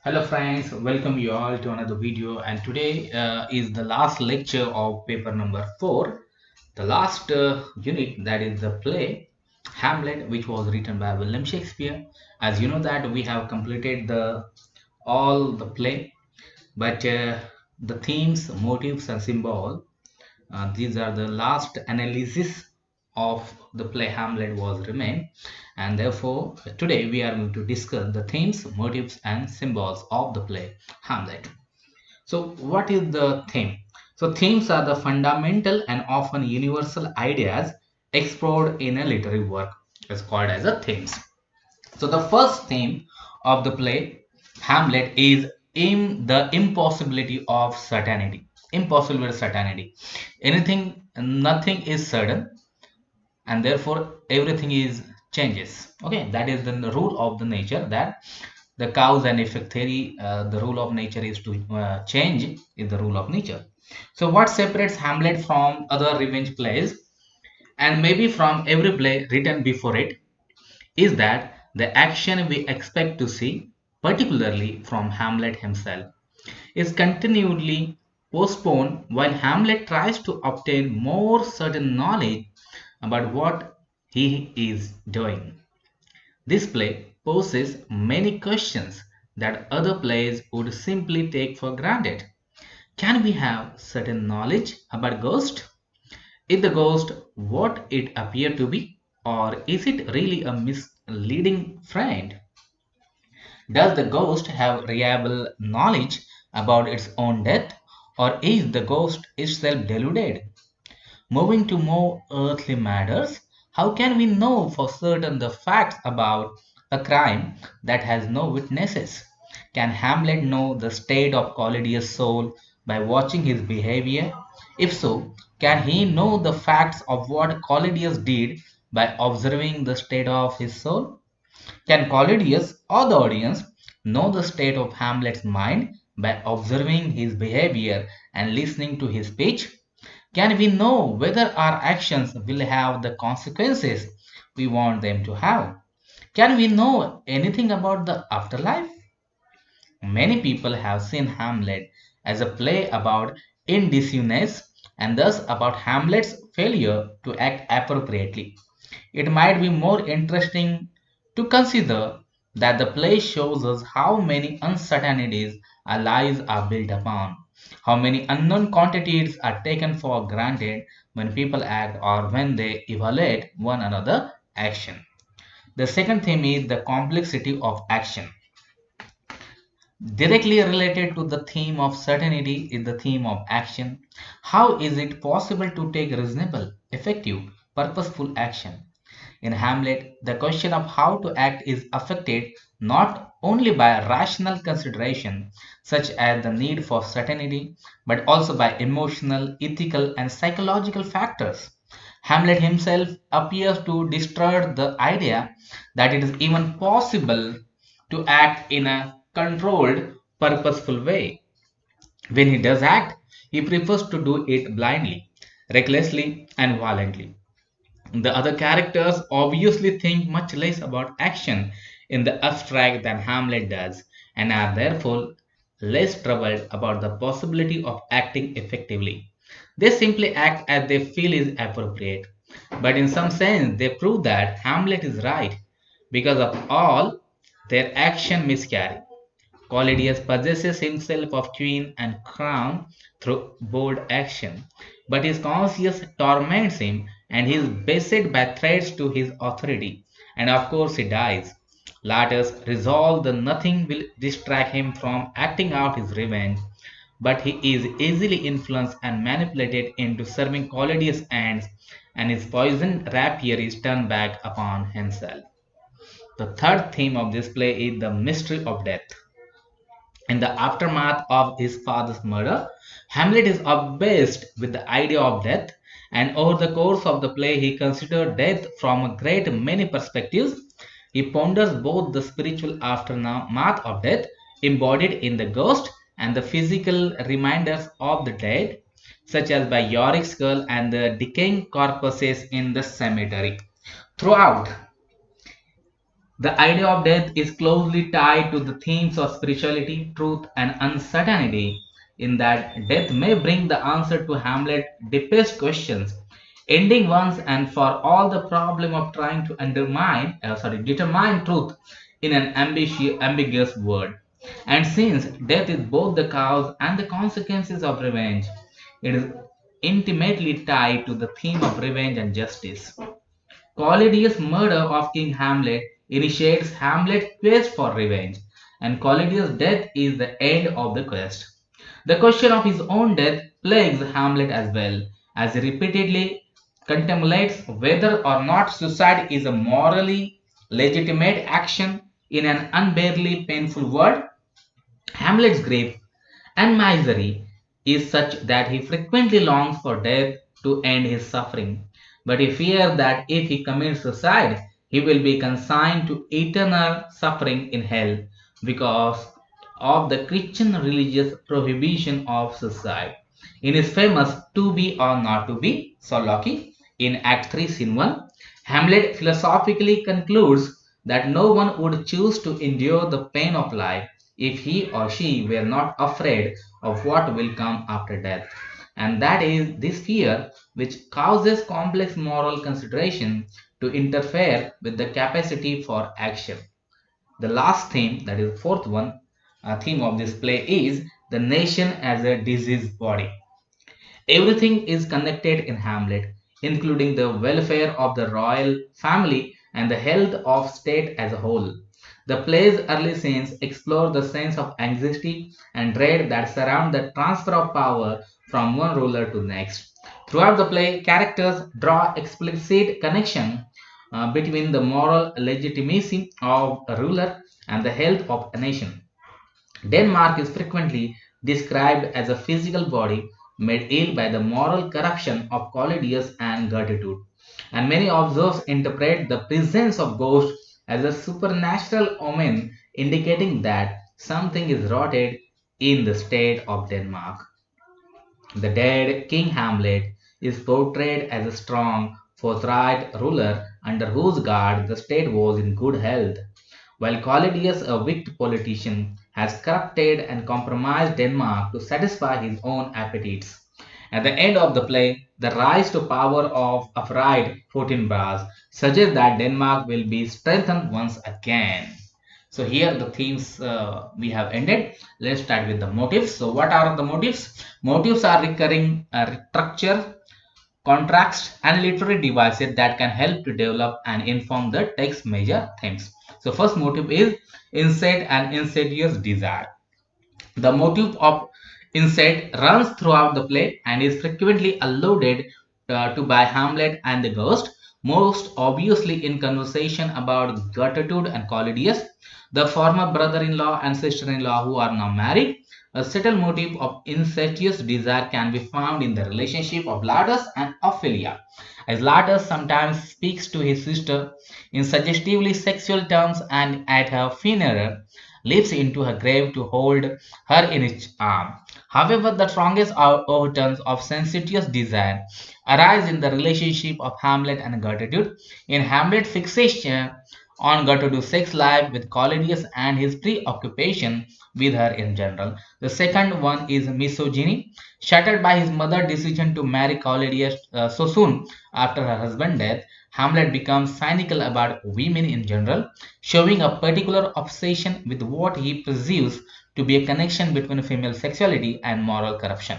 Hello friends, welcome you all to another video, and today is the last lecture of paper number 4, the last unit, that is the play Hamlet, which was written by William Shakespeare. As you know that we have completed the all the play, but the themes, motifs and symbol, these are the last analysis of the play Hamlet was remain, and therefore today we are going to discuss the themes, motives and symbols of the play Hamlet. So what is the theme? So themes are the fundamental and often universal ideas explored in a literary work. It's called as a themes. So the first theme of the play Hamlet is in the impossibility of certainty. Impossible certainty. Anything, nothing is certain, and therefore everything is changes. Okay, that is the rule of the nature, that the cause and effect theory. The rule of nature is to change is the rule of nature. So what separates Hamlet from other revenge plays, and maybe from every play written before it, is that the action we expect to see, particularly from Hamlet himself, is continually postponed while Hamlet tries to obtain more certain knowledge about what he is doing. This play poses many questions that other plays would simply take for granted. Can we have certain knowledge about ghost? Is the ghost what it appeared to be, or is it really a misleading friend? Does the ghost have reliable knowledge about its own death, or is the ghost itself deluded? Moving to more earthly matters, how can we know for certain the facts about a crime that has no witnesses? Can Hamlet know the state of Cornelius' soul by watching his behavior? If so, can he know the facts of what Cornelius did by observing the state of his soul? Can Cornelius or the audience know the state of Hamlet's mind by observing his behavior and listening to his speech? Can we know whether our actions will have the consequences we want them to have? Can we know anything about the afterlife? Many people have seen Hamlet as a play about indecisiveness and thus about Hamlet's failure to act appropriately. It might be more interesting to consider that the play shows us how many uncertainties our lives are built upon, how many unknown quantities are taken for granted when people act or when they evaluate one another action. The second theme is the complexity of action. Directly related to the theme of certainty is the theme of action. How is it possible to take reasonable, effective, purposeful action? In Hamlet, the question of how to act is affected not only by rational consideration, such as the need for certainty, but also by emotional, ethical, and psychological factors. Hamlet himself appears to distort the idea that it is even possible to act in a controlled, purposeful way. When he does act, he prefers to do it blindly, recklessly, and violently. The other characters obviously think much less about action in the abstract than Hamlet does, and are therefore less troubled about the possibility of acting effectively. They simply act as they feel is appropriate. But in some sense, they prove that Hamlet is right. Because of all, their action miscarry. Collidius possesses himself of queen and crown through bold action, but his conscience torments him and he is beset by threats to his authority, and of course he dies. Latus resolves that nothing will distract him from acting out his revenge, but he is easily influenced and manipulated into serving Collidius' ends, and his poisoned rapier is turned back upon himself. The third theme of this play is the mystery of death. In the aftermath of his father's murder, Hamlet is obsessed with the idea of death, and over the course of the play, he considers death from a great many perspectives. He ponders both the spiritual aftermath of death, embodied in the ghost, and the physical reminders of the dead, such as by Yorick's skull and the decaying corpses in the cemetery. Throughout, The idea of death is closely tied to the themes of spirituality, truth, and uncertainty, in that death may bring the answer to Hamlet's deepest questions, ending once and for all the problem of trying to determine truth in an ambiguous world. And since death is both the cause and the consequences of revenge, it is intimately tied to the theme of revenge and justice. Cornelius' murder of King Hamlet initiates Hamlet's quest for revenge, and Cornelius' death is the end of the quest. The question of his own death plagues Hamlet as well, as he repeatedly contemplates whether or not suicide is a morally legitimate action in an unbearably painful world. Hamlet's grief and misery is such that he frequently longs for death to end his suffering. But he fears that if he commits suicide, he will be consigned to eternal suffering in hell because of the Christian religious prohibition of suicide. In his famous To Be or Not to Be soliloquy in Act 3, Scene 1, Hamlet philosophically concludes that no one would choose to endure the pain of life if he or she were not afraid of what will come after death. And that is this fear which causes complex moral consideration to interfere with the capacity for action. The last theme, that is the fourth one, theme of this play is the nation as a diseased body. Everything is connected in Hamlet, including the welfare of the royal family and the health of state as a whole. The play's early scenes explore the sense of anxiety and dread that surround the transfer of power from one ruler to the next. Throughout the play, characters draw explicit connection between the moral legitimacy of a ruler and the health of a nation. Denmark is frequently described as a physical body made ill by the moral corruption of Collidius and Gertrude, and many observers interpret the presence of ghosts as a supernatural omen indicating that something is rotted in the state of Denmark. The dead King Hamlet is portrayed as a strong, forthright ruler under whose guard the state was in good health, while Collidius, a wicked politician, has corrupted and compromised Denmark to satisfy his own appetites. At the end of the play, the rise to power of Alfred Fortinbras suggests that Denmark will be strengthened once again. So here the themes we have ended. Let's start with the motives. So what are the motives? Motives are recurring structure, contracts, and literary devices that can help to develop and inform the text major themes. So first motive is insight and insidious desire. The motive of insight runs throughout the play and is frequently alluded to by Hamlet and the Ghost, most obviously in conversation about Gertrude and Collidius, the former brother-in-law and sister-in-law who are now married. A subtle motive of incestuous desire can be found in the relationship of Latus and Ophelia, as Latus sometimes speaks to his sister in suggestively sexual terms and at her funeral leaps into her grave to hold her in its arm. However, the strongest overtones of sensuous desire arise in the relationship of Hamlet and Gertrude. In Hamlet's fixation on Gertrude's sex life with Collidius and his preoccupation with her in general. The second one is misogyny, shattered by his mother's decision to marry Collidius so soon after her husband's death. Hamlet becomes cynical about women in general, showing a particular obsession with what he perceives to be a connection between female sexuality and moral corruption.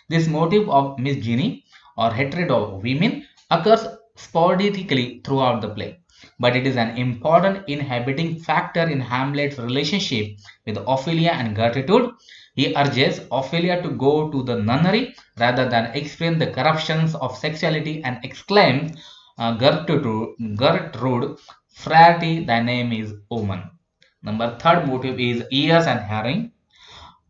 This motive of misogyny or hatred of women occurs sporadically throughout the play, but it is an important inhibiting factor in Hamlet's relationship with Ophelia and Gertrude. He urges Ophelia to go to the nunnery rather than experience the corruptions of sexuality and exclaims, Gertrude, Frati, thy name is woman. Number third motive is ears and hearing.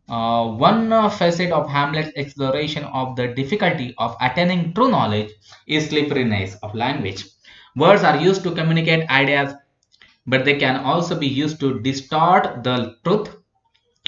One facet of Hamlet's exploration of the difficulty of attaining true knowledge is slipperiness of language. Words are used to communicate ideas, but they can also be used to distort the truth,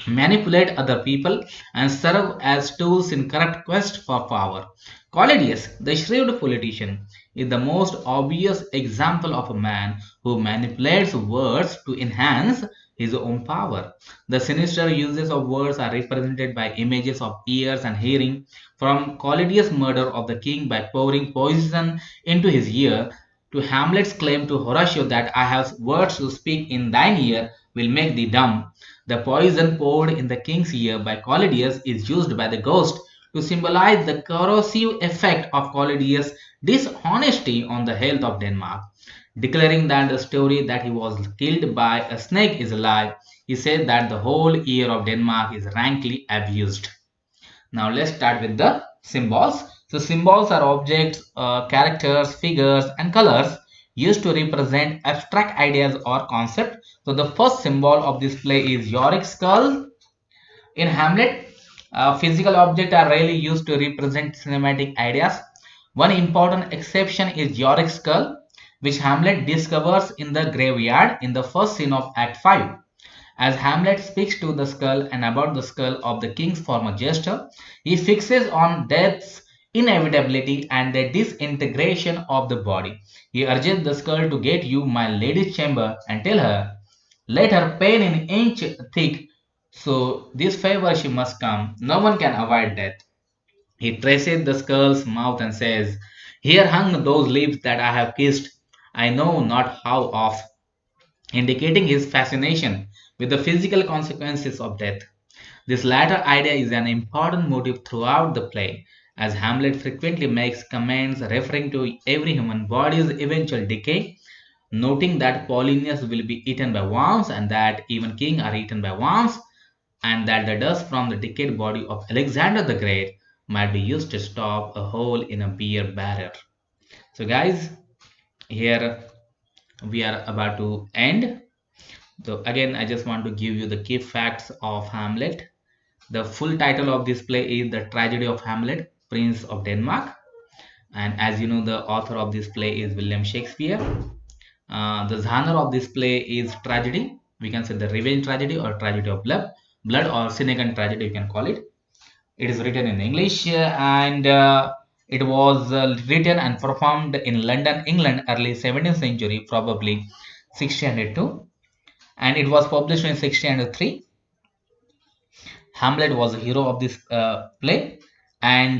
manipulate other people, and serve as tools in corrupt quest for power. Collidius, the shrewd politician, is the most obvious example of a man who manipulates words to enhance his own power. The sinister uses of words are represented by images of ears and hearing, from Claudius' murder of the king by pouring poison into his ear, to Hamlet's claim to Horatio that I have words to speak in thine ear will make thee dumb. The poison poured in the king's ear by Claudius is used by the ghost to symbolize the corrosive effect of Claudius' dishonesty on the health of Denmark. Declaring that the story that he was killed by a snake is a lie, he said that the whole ear of Denmark is rankly abused. Now let's start with the symbols. So symbols are objects, characters, figures and colors used to represent abstract ideas or concepts. So the first symbol of this play is Yorick's skull. In Hamlet, physical objects are rarely used to represent cinematic ideas. One important exception is Yorick's skull, which Hamlet discovers in the graveyard in the first scene of Act 5. As Hamlet speaks to the skull and about the skull of the king's former jester, he fixes on death's inevitability and the disintegration of the body. He urges the skull to get you my lady's chamber and tell her, let her pain an inch thick, so this favor she must come. No one can avoid death. He traces the skull's mouth and says, here hung those lips that I have kissed, I know not how oft, indicating his fascination with the physical consequences of death. This latter idea is an important motive throughout the play, as Hamlet frequently makes comments referring to every human body's eventual decay, noting that Paulinus will be eaten by worms and that even kings are eaten by worms, and that the dust from the decayed body of Alexander the Great might be used to stop a hole in a beer barrel. So, guys, here we are about to end. So, again, I just want to give you the key facts of Hamlet. The full title of this play is The Tragedy of Hamlet, Prince of Denmark. And as you know, the author of this play is William Shakespeare. The genre of this play is tragedy. We can say the revenge tragedy or tragedy of blood or Senecan tragedy, you can call it. It is written in English and it was written and performed in London, England, early 17th century, probably 1602, and it was published in 1603. Hamlet was the hero of this play, and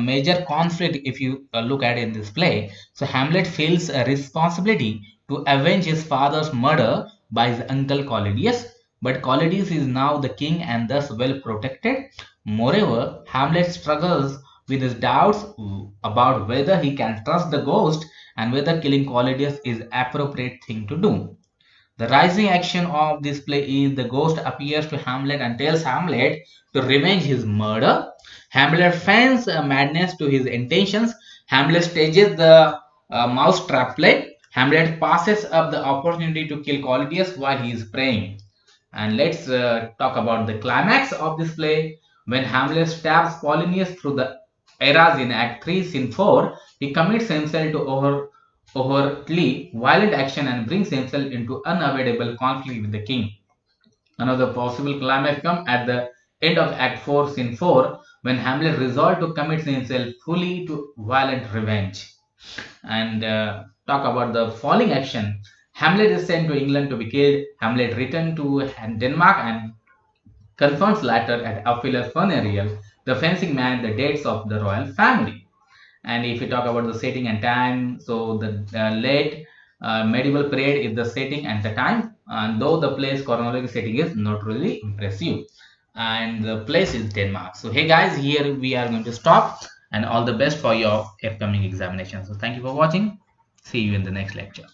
major conflict, if you look at in this play. So Hamlet feels a responsibility to avenge his father's murder by his uncle Claudius, but Claudius is now the king and thus well protected. Moreover, Hamlet struggles with his doubts about whether he can trust the ghost and whether killing Claudius is appropriate thing to do. The rising action of this play is the ghost appears to Hamlet and tells Hamlet to revenge his murder. Hamlet feigns madness to his intentions. Hamlet stages the mousetrap play. Hamlet passes up the opportunity to kill Claudius while he is praying. And let's talk about the climax of this play. When Hamlet stabs Polonius through the eras in Act 3, Scene 4, he commits himself to overtly violent action and brings himself into unavoidable conflict with the king. Another possible climax comes at the end of Act 4, Scene 4, when Hamlet resolved to commit himself fully to violent revenge. And talk about the falling action. Hamlet is sent to England to be killed. Hamlet returned to Denmark and confronts later at Ophelia funeral the fencing man the dates of the royal family. And if we talk about the setting and time, so the late medieval period is the setting and the time, and though the place chronological setting is not really impressive, and the place is Denmark. So hey guys, here we are going to stop, and all the best for your upcoming examination. So thank you for watching. See you in the next lecture.